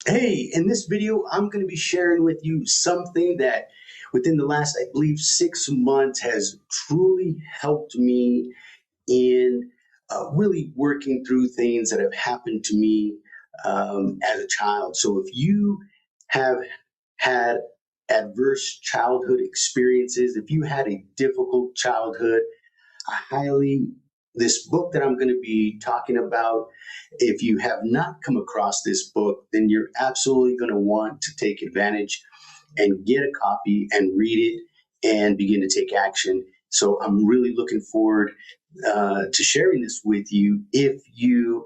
Hey, in this video, I'm going to be sharing with you something that within the last, I believe, 6 months has truly helped me in really working through things that have happened to me as a child. So if you have had adverse childhood experiences, if you had a difficult childhood, I highly, this book that I'm going to be talking about, if you have not come across this book, then you're absolutely going to want to take advantage and get a copy and read it and begin to take action. So I'm really looking forward to sharing this with you if you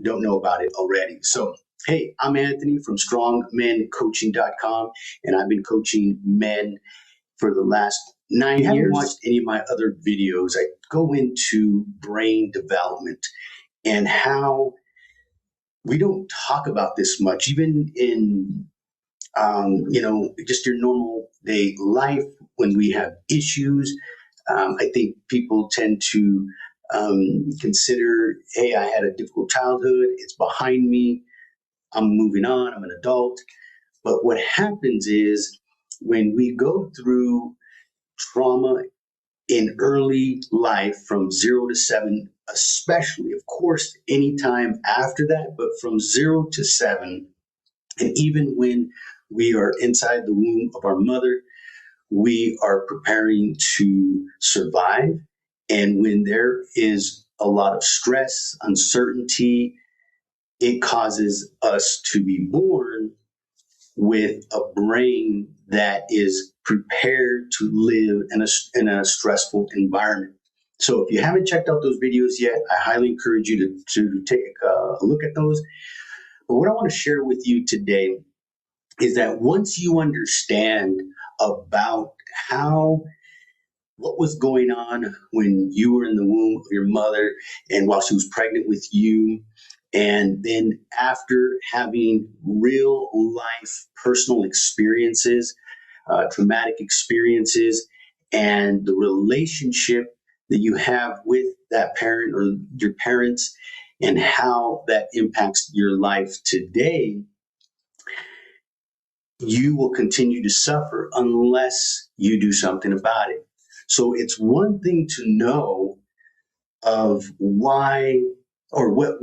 don't know about it already. So, hey, I'm Anthony from strongmencoaching.com, and I've been coaching men for the last 9 years. If you haven't watched any of my other videos, I go into brain development and how we don't talk about this much, even in just your normal day life when we have issues. I think people tend to consider, hey, I had a difficult childhood, it's behind me, I'm moving on, I'm an adult. But what happens is when we go through trauma in early life from 0 to 7, especially, of course, anytime after that, but from 0 to 7, and even when we are inside the womb of our mother, we are preparing to survive. And when there is a lot of stress, uncertainty, it causes us to be born with a brain that is prepared to live in a stressful environment. So if you haven't checked out those videos yet, I highly encourage you to take a look at those. But what I want to share with you today is that once you understand about what was going on when you were in the womb of your mother and while she was pregnant with you, and then after having real life personal experiences, traumatic experiences, and the relationship that you have with that parent or your parents and how that impacts your life today, you will continue to suffer unless you do something about it. So it's one thing to know of why or what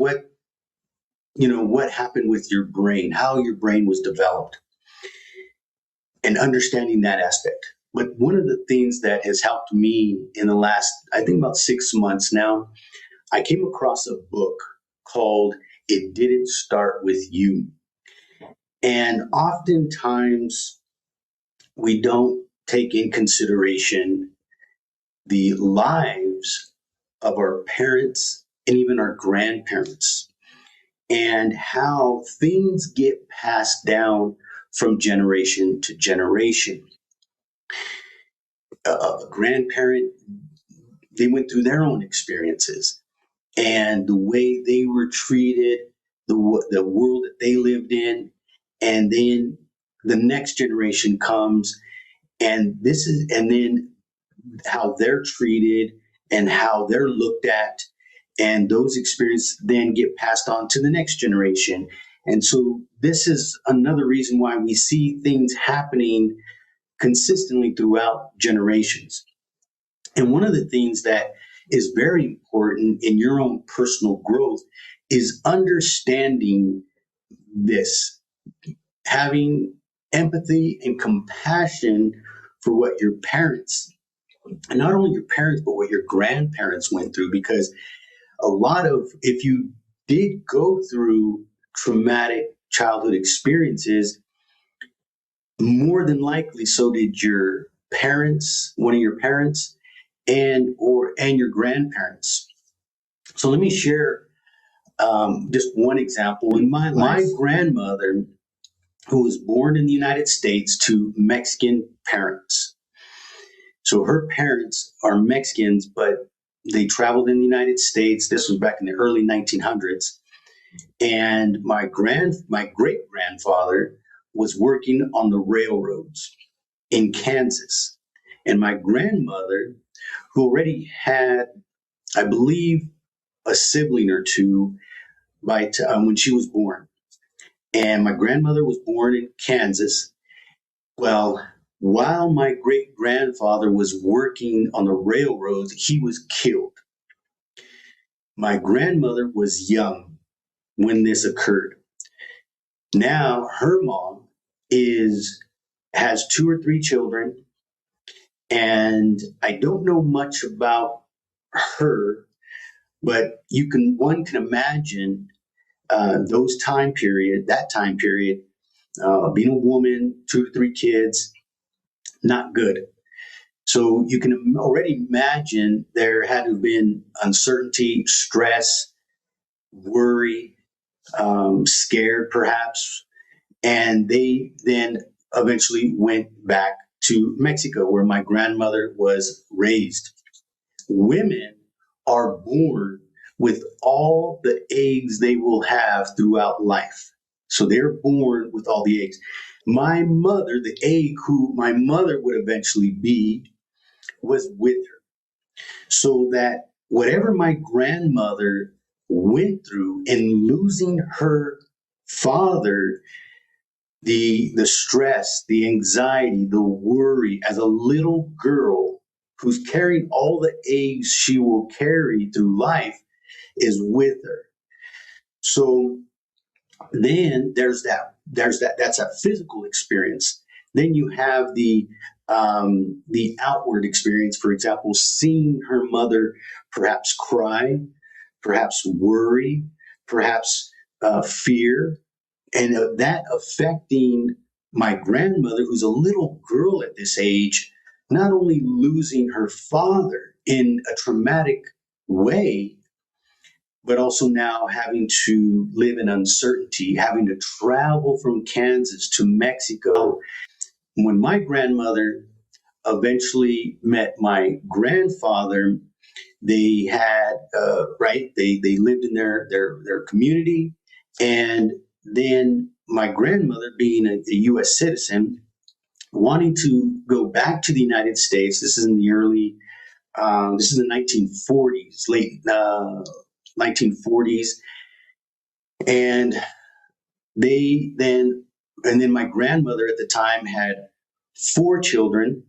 happened with your brain, how your brain was developed, and understanding that aspect. But one of the things that has helped me in the last, I think about 6 months now, I came across a book called It Didn't Start With You. And oftentimes we don't take in consideration the lives of our parents and even our grandparents and how things get passed down from generation to generation. A grandparent, they went through their own experiences and the way they were treated, the world that they lived in, and then the next generation comes, and then how they're treated and how they're looked at, and those experiences then get passed on to the next generation. And so this is another reason why we see things happening consistently throughout generations. And one of the things that is very important in your own personal growth is understanding this, having empathy and compassion for what your parents, and not only your parents, but what your grandparents went through. Because if you did go through traumatic childhood experiences, more than likely so did your parents, one of your parents, and your grandparents. So let me share just one example. In my grandmother, who was born in the United States to Mexican parents. So her parents are Mexicans, but they traveled in the United States. This was back in the early 1900s. And my great grandfather was working on the railroads in Kansas. And my grandmother, who already had, I believe, a sibling or two when she was born. And my grandmother was born in Kansas. Well, while my great grandfather was working on the railroads, he was killed. My grandmother was young when this occurred. Now her mom is has two or three children, and I don't know much about her, but one can imagine that time period, being a woman, two to three kids, not good. So you can already imagine there had to have been uncertainty, stress, worry, scared perhaps. And they then eventually went back to Mexico, where my grandmother was raised. Women are born with all the eggs they will have throughout life. So they're born with all the eggs. My mother, the egg who my mother would eventually be, was with her. So that whatever my grandmother went through in losing her father, the stress, the anxiety, the worry as a little girl who's carrying all the eggs she will carry through life is with her. So then that's a physical experience. Then you have the outward experience, for example, seeing her mother perhaps cry, perhaps worry, perhaps fear, and that affecting my grandmother, who's a little girl at this age, not only losing her father in a traumatic way, but also now having to live in uncertainty, having to travel from Kansas to Mexico. When my grandmother eventually met my grandfather, they had they lived in their community, and then my grandmother, being a U.S. citizen, wanting to go back to the United States. This is in the early this is the 1940s, late 1940s, and they then and then my grandmother at the time had four children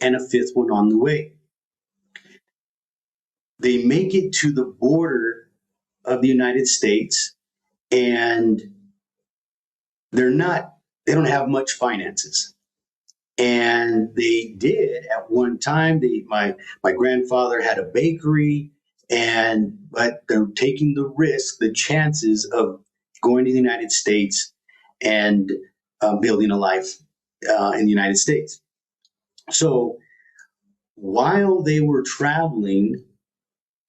and a fifth one on the way. They make it to the border of the United States, and they don't have much finances. And they did at one time. My grandfather had a bakery, but they're taking the risk, the chances of going to the United States and building a life in the United States. So while they were traveling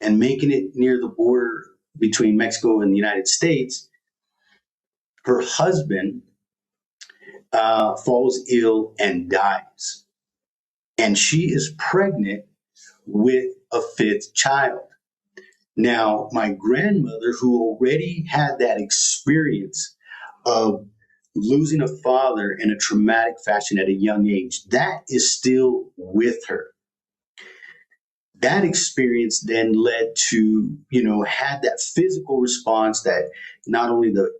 and making it near the border between Mexico and the United States, her husband falls ill and dies. And she is pregnant with a fifth child. Now, my grandmother, who already had that experience of losing a father in a traumatic fashion at a young age, that is still with her. That experience then led to, had that physical response, that not only the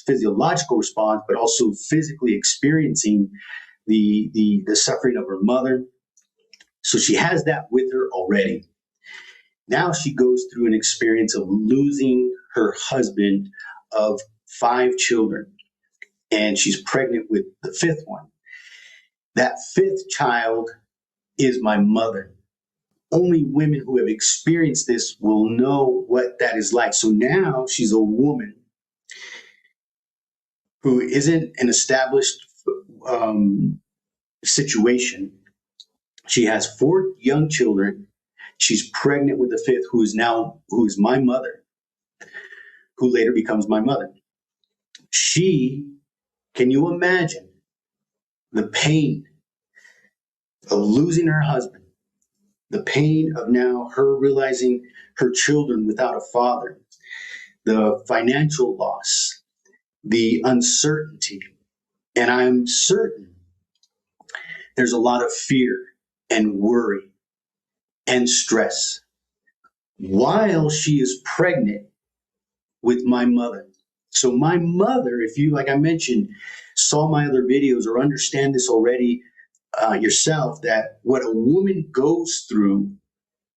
physiological response, but also physically experiencing the suffering of her mother. So she has that with her already. Now she goes through an experience of losing her husband of five children, and she's pregnant with the fifth one. That fifth child is my mother. Only women who have experienced this will know what that is like. So now she's a woman who isn't an established situation. She has four young children. She's pregnant with the fifth, who is my mother, who later becomes my mother. Can you imagine the pain of losing her husband, the pain of now her realizing her children without a father, the financial loss, the uncertainty? And I'm certain there's a lot of fear and worry and stress while she is pregnant with my mother. So my mother, if you, like I mentioned, saw my other videos or understand this already yourself, that what a woman goes through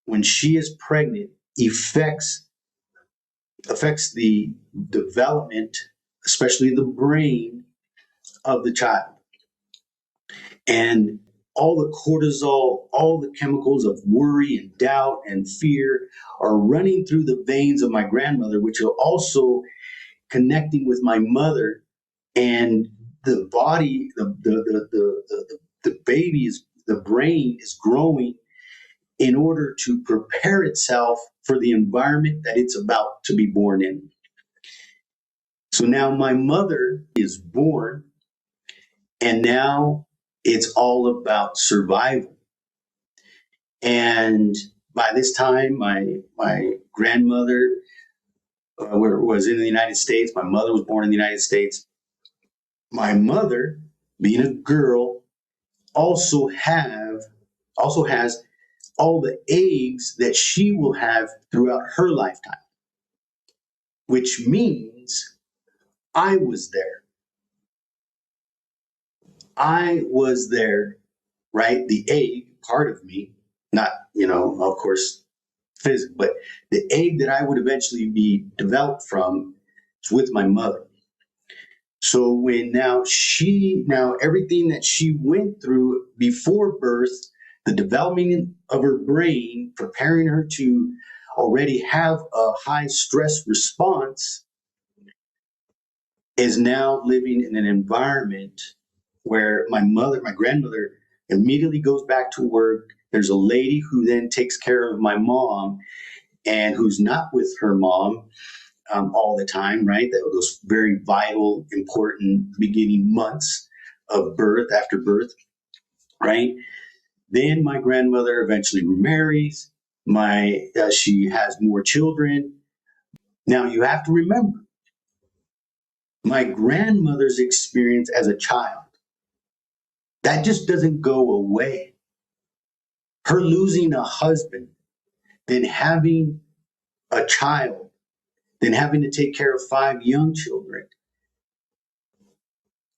when she is pregnant affects the development, especially the brain of the child. And all the cortisol, all the chemicals of worry and doubt and fear are running through the veins of my grandmother, which are also connecting with my mother. And the body, the baby's, the brain is growing in order to prepare itself for the environment that it's about to be born in. So now my mother is born, and now it's all about survival. And by this time, my grandmother was in the United States. My mother was born in the United States. My mother, being a girl, also has all the eggs that she will have throughout her lifetime, which means I was there. I was there, right? The egg part of me, not, of course, physical, but the egg that I would eventually be developed from is with my mother. So when now everything that she went through before birth, the development of her brain, preparing her to already have a high stress response, is now living in an environment where my grandmother immediately goes back to work. There's a lady who then takes care of my mom and who's not with her mom all the time, right? Those very vital, important beginning months of birth, after birth, right? Then my grandmother eventually remarries. She has more children. Now you have to remember my grandmother's experience as a child. That just doesn't go away. Her losing a husband, then having a child, then having to take care of 5 young children,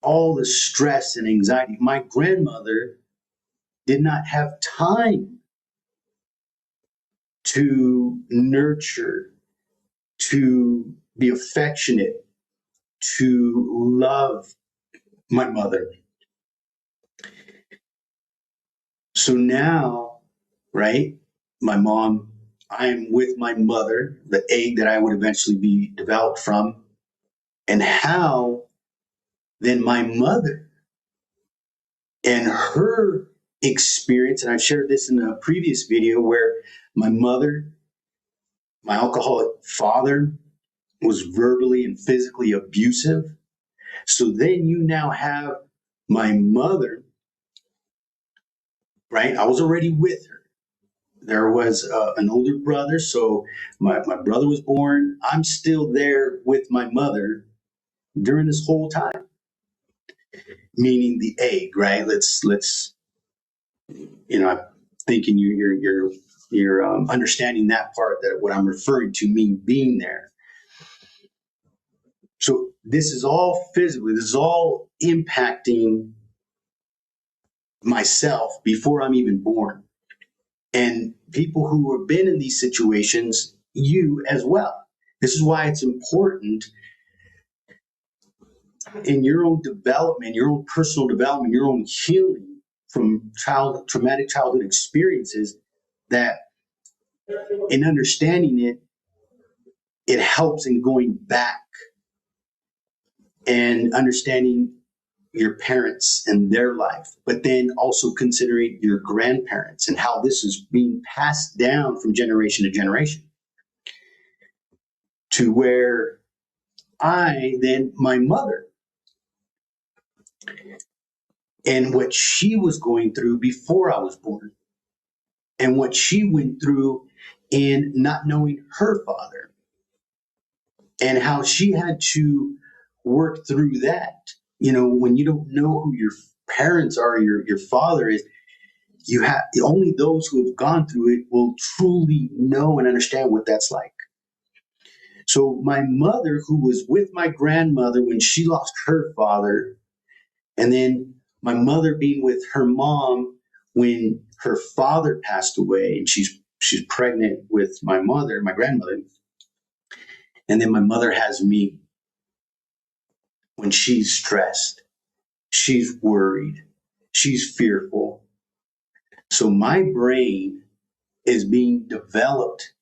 all the stress and anxiety. My grandmother did not have time to nurture, to be affectionate, to love my mother. So now, right, I'm with my mother, the egg that I would eventually be developed from, and how then my mother and her experience, and I've shared this in a previous video where my mother, my alcoholic father, was verbally and physically abusive. So then you now have my mother, right? I was already with her. There was an older brother. So my brother was born. I'm still there with my mother during this whole time, meaning the egg, right? I'm thinking you're understanding that part, that what I'm referring to mean being there. So this is all physically, this is all impacting myself before I'm even born. And people who have been in these situations, you as well. This is why it's important in your own development, your own personal development, your own healing from traumatic childhood experiences, that in understanding it, it helps in going back and understanding your parents and their life, but then also considering your grandparents and how this is being passed down from generation to generation, to where my mother, and what she was going through before I was born, and what she went through in not knowing her father, and how she had to work through that. When you don't know who your parents are, your father is, you have only those who have gone through it will truly know and understand what that's like. So my mother, who was with my grandmother when she lost her father, and then my mother being with her mom when her father passed away, and she's pregnant with my mother, my grandmother, and then my mother has me when she's stressed, she's worried, she's fearful. So my brain is being developed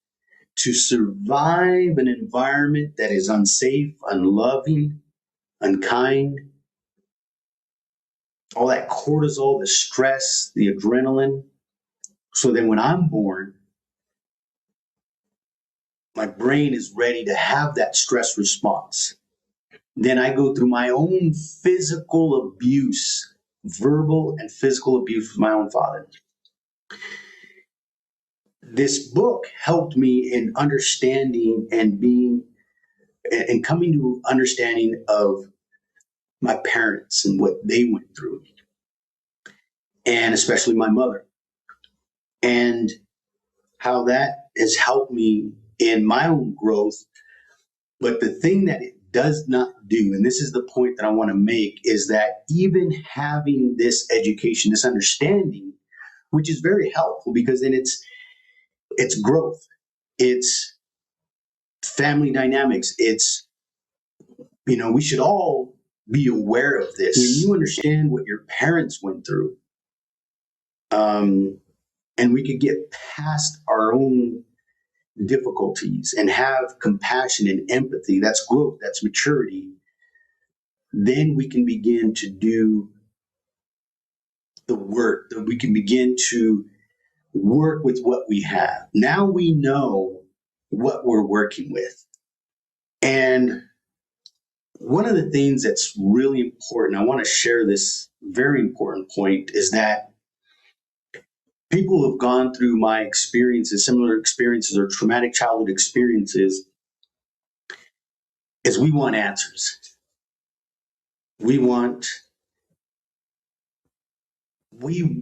to survive an environment that is unsafe, unloving, unkind. All that cortisol, the stress, the adrenaline. So then when I'm born, my brain is ready to have that stress response. Then I go through my own physical abuse, verbal and physical abuse with my own father. This book helped me in understanding and coming to understanding of my parents and what they went through, and especially my mother, and how that has helped me in my own growth. But the thing that it does not do, and this is the point that I want to make, is that even having this education, this understanding, which is very helpful because then it's growth, it's family dynamics, it's, we should all be aware of this. When you understand what your parents went through, and we could get past our own difficulties and have compassion and empathy, that's growth, that's maturity. Then we can begin to do the work, that we can begin to work with what we have. Now we know what we're working with. And one of the things that's really important, I want to share this very important point, is that people who have gone through my experiences, similar experiences, or traumatic childhood experiences, is we want answers. We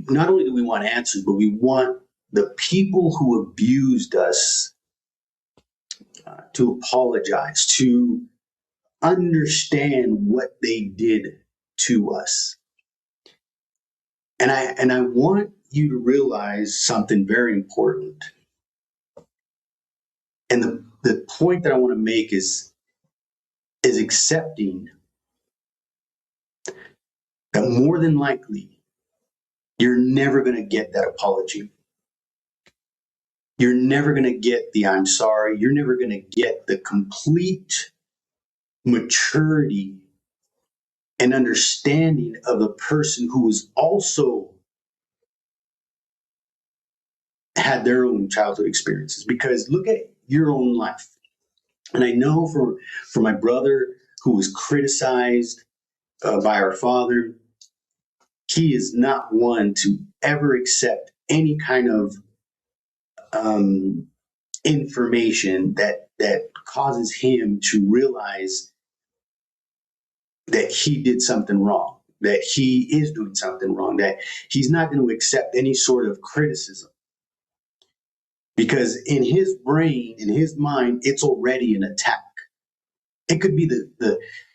not only do we want answers, but we want the people who abused us to apologize, to understand what they did to us. And I want you to realize something very important. And the point that I want to make is accepting that more than likely you're never going to get that apology. You're never going to get the I'm sorry. You're never going to get the complete maturity and understanding of the person who has also had their own childhood experiences. Because look at your own life. And I know for my brother who was criticized by our father, he is not one to ever accept any kind of information that causes him to realize that he did something wrong, that he is doing something wrong, that he's not going to accept any sort of criticism. Because in his brain, in his mind, it's already an attack. It could be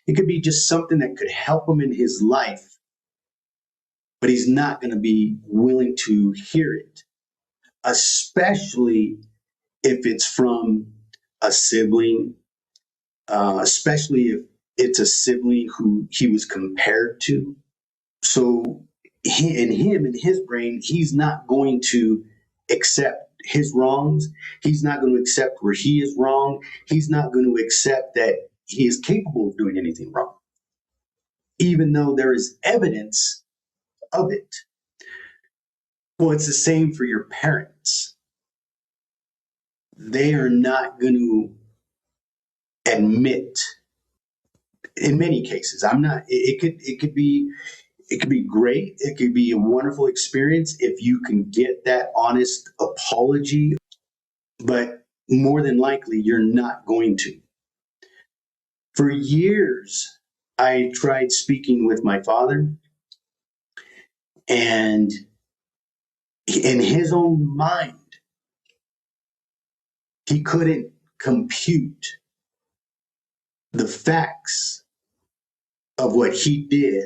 it could be just something that could help him in his life, but he's not going to be willing to hear it, especially if it's from a sibling, especially if it's a sibling who he was compared to. So in his brain, he's not going to accept his wrongs. He's not going to accept where he is wrong. He's not going to accept that he is capable of doing anything wrong, even though there is evidence of it. Well, it's the same for your parents. They are not going to admit, in many cases, it could be great. It could be a wonderful experience if you can get that honest apology, but more than likely, you're not going to. For years, I tried speaking with my father, and in his own mind, he couldn't compute the facts of what he did,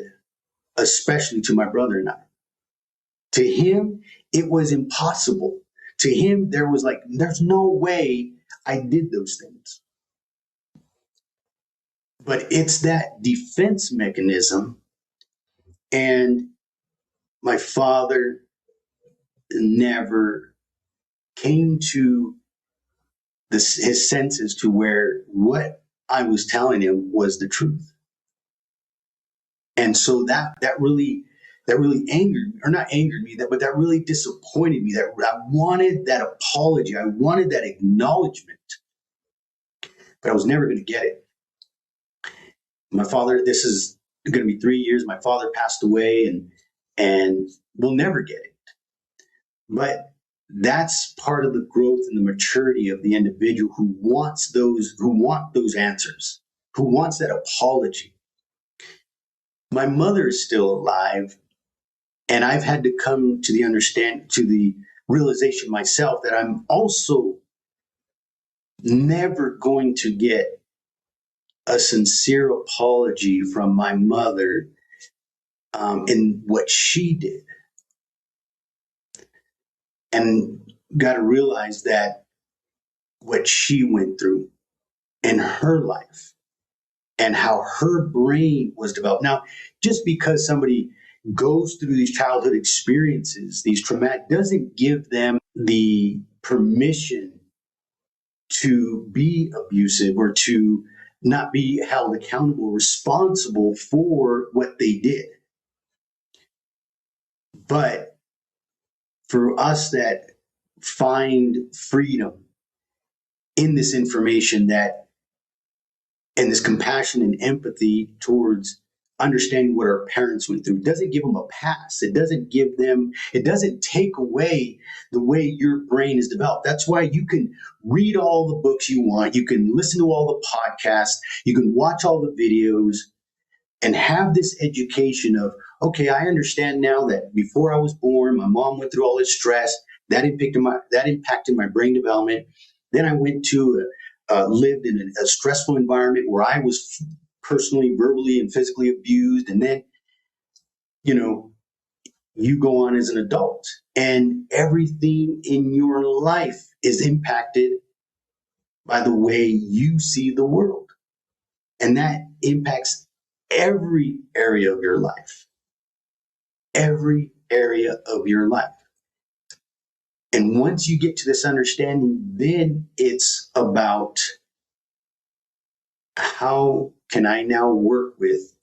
especially to my brother and I. To him, it was impossible. To him, there was like, there's no way I did those things. But it's that defense mechanism. And my father never came to his senses to where what I was telling him was the truth. And so that really angered, or not angered me, but that really disappointed me. That I wanted that apology, I wanted that acknowledgement, but I was never going to get it. My father, this is going to be 3 years. My father passed away, and we'll never get it. But that's part of the growth and the maturity of the individual who want those answers, who wants that apology. My mother is still alive, and I've had to come to the realization myself that I'm also never going to get a sincere apology from my mother in what she did. And got to realize that what she went through in her life and how her brain was developed. Now, just because somebody goes through these childhood experiences, these traumatic, doesn't give them the permission to be abusive or to not be held accountable, responsible for what they did. But for us that find freedom in this information, that and this compassion and empathy towards understanding what our parents went through, doesn't give them a pass. It doesn't take away the way your brain is developed. That's why you can read all the books you want. You can listen to all the podcasts. You can watch all the videos and have this education of, okay, I understand now that before I was born, my mom went through all this stress that impacted my brain development. Then I went to lived in a stressful environment where I was personally, verbally, and physically abused. And then, you go on as an adult, and everything in your life is impacted by the way you see the world. And that impacts every area of your life. Every area of your life. And once you get to this understanding, then it's about how can I now work with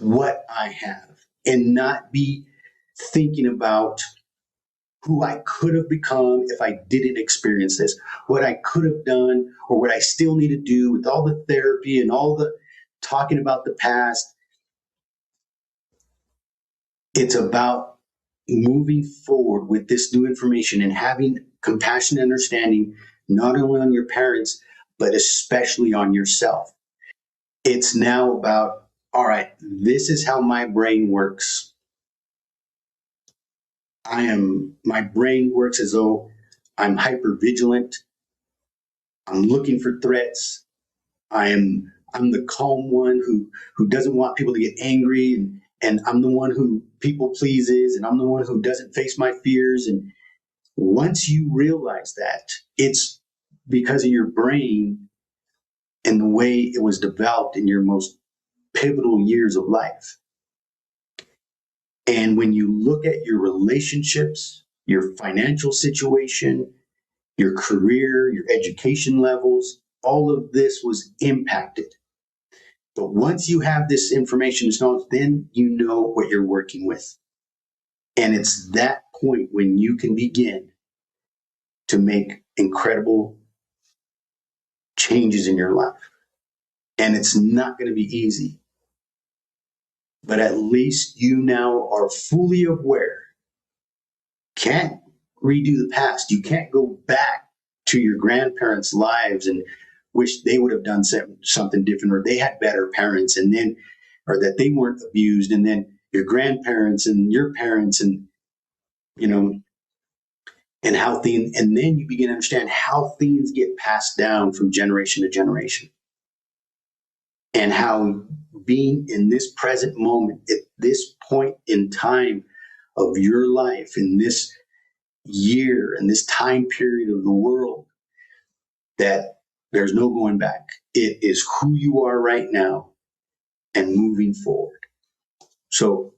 what I have and not be thinking about who I could have become if I didn't experience this, what I could have done or what I still need to do with all the therapy and all the talking about the past. It's about moving forward with this new information and having compassion and understanding, not only on your parents, but especially on yourself. It's now about, all right, this is how my brain works. My brain works as though I'm hypervigilant. I'm looking for threats. I'm the calm one who doesn't want people to get angry, and I'm the one who people pleases, and I'm the one who doesn't face my fears. And once you realize that, it's because of your brain and the way it was developed in your most pivotal years of life. And when you look at your relationships, your financial situation, your career, your education levels, all of this was impacted. But once you have this information, then you know what you're working with. And it's that point when you can begin to make incredible changes in your life. And it's not going to be easy. But at least you now are fully aware. Can't redo the past. You can't go back to your grandparents' lives and wish they would have done something different, or they had better parents, and then, or that they weren't abused, and then your grandparents and your parents, and and how things, and then you begin to understand how things get passed down from generation to generation. and how being in this present moment, at this point in time of your life, in this year, in this time period of the world, that there's no going back. It is who you are right now and moving forward. So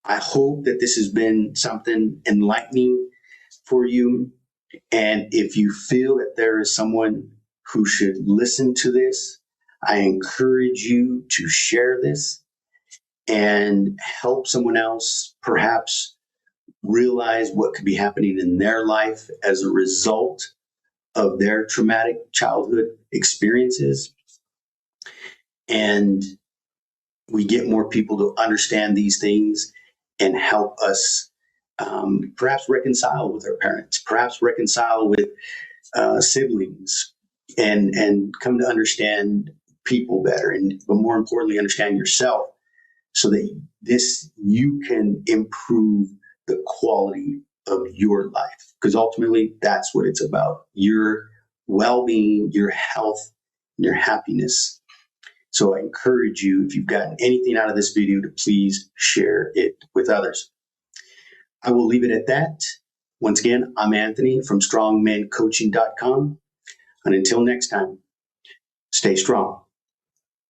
I hope that this has been something enlightening for you. And if you feel that there is someone who should listen to this, I encourage you to share this and help someone else perhaps realize what could be happening in their life as a result of their traumatic childhood experiences. And we get more people to understand these things and help us perhaps reconcile with our parents, perhaps reconcile with siblings, and come to understand people better, and but more importantly, understand yourself, so that you can improve the quality of your life. Because ultimately, that's what it's about: your well-being, your health, your happiness. So I encourage you, if you've gotten anything out of this video, to please share it with others. I will leave it at that. Once again, I'm Anthony from strongmancoaching.com. And until next time, stay strong.